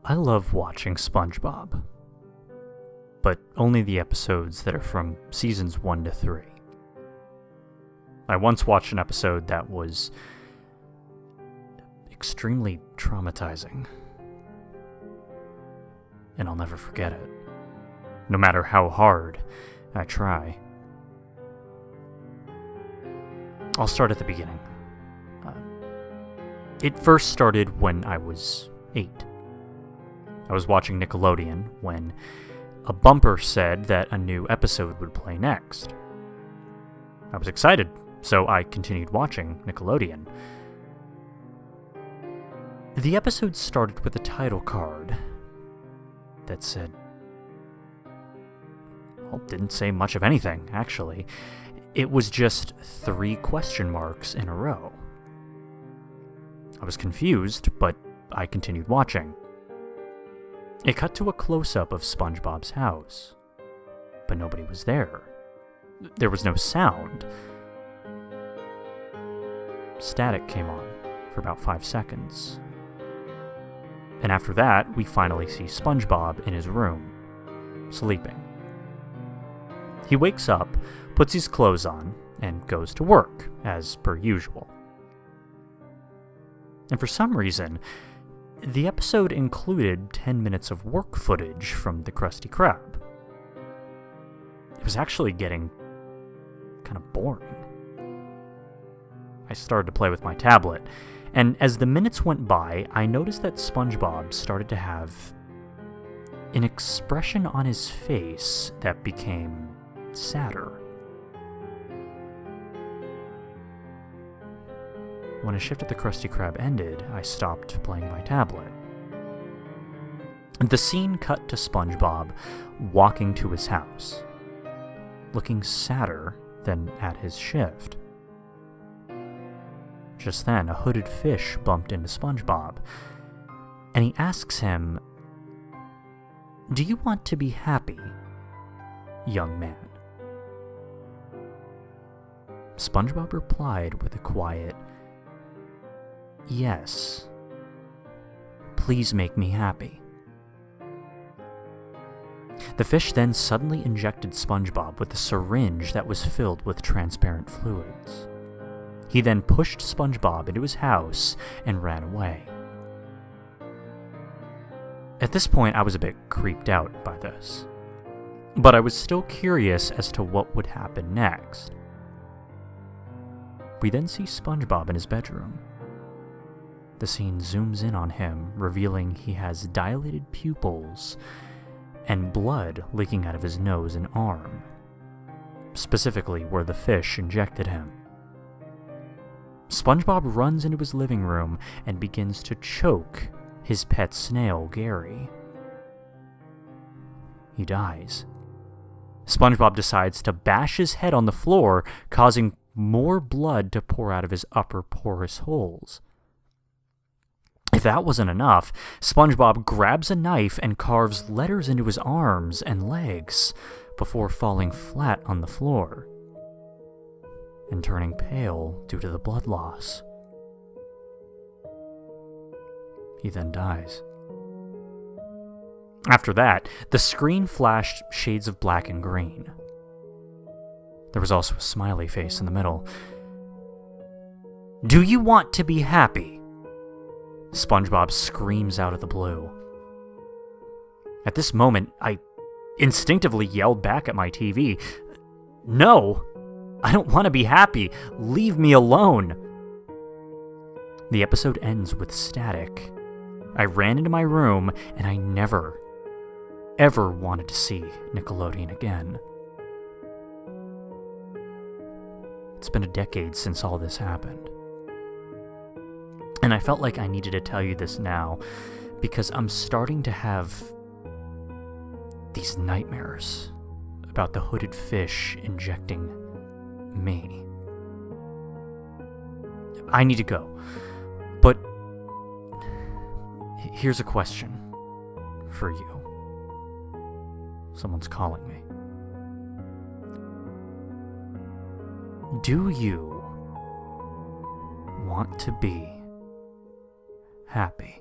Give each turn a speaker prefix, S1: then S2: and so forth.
S1: I love watching Spongebob, but only the episodes that are from seasons 1 to 3. I once watched an episode that was extremely traumatizing, and I'll never forget it, no matter how hard I try. I'll start at the beginning. It first started when I was 8. I was watching Nickelodeon when a bumper said that a new episode would play next. I was excited, so I continued watching Nickelodeon. The episode started with a title card that said... well, didn't say much of anything, actually. It was just 3 question marks in a row. I was confused, but I continued watching. It cut to a close-up of SpongeBob's house, but nobody was there. There was no sound. Static came on for about 5 seconds. And after that, we finally see SpongeBob in his room, sleeping. He wakes up, puts his clothes on, and goes to work, as per usual. And for some reason, the episode included 10 minutes of work footage from the Krusty Krab. It was actually getting kind of boring. I started to play with my tablet, and as the minutes went by, I noticed that SpongeBob started to have an expression on his face that became sadder. When a shift at the Krusty Krab ended, I stopped playing my tablet. The scene cut to SpongeBob walking to his house, looking sadder than at his shift. Just then, a hooded fish bumped into SpongeBob, and he asks him, "Do you want to be happy, young man?" SpongeBob replied with a quiet, "Yes. Please make me happy." The fish then suddenly injected SpongeBob with a syringe that was filled with transparent fluids. He then pushed SpongeBob into his house and ran away. At this point, I was a bit creeped out by this, but I was still curious as to what would happen next. We then see SpongeBob in his bedroom. The scene zooms in on him, revealing he has dilated pupils and blood leaking out of his nose and arm, specifically where the fish injected him. SpongeBob runs into his living room and begins to choke his pet snail, Gary. He dies. SpongeBob decides to bash his head on the floor, causing more blood to pour out of his upper porous holes. If that wasn't enough, SpongeBob grabs a knife and carves letters into his arms and legs before falling flat on the floor and turning pale due to the blood loss. He then dies. After that, the screen flashed shades of black and green. There was also a smiley face in the middle. "Do you want to be happy?" SpongeBob screams out of the blue. At this moment, I instinctively yelled back at my TV, "No! I don't want to be happy! Leave me alone!" The episode ends with static. I ran into my room, and I never, ever wanted to see Nickelodeon again. It's been a decade since all this happened. And I felt like I needed to tell you this now, because I'm starting to have these nightmares about the hooded fish injecting me. I need to go, but here's a question for you. Someone's calling me. Do you want to be happy?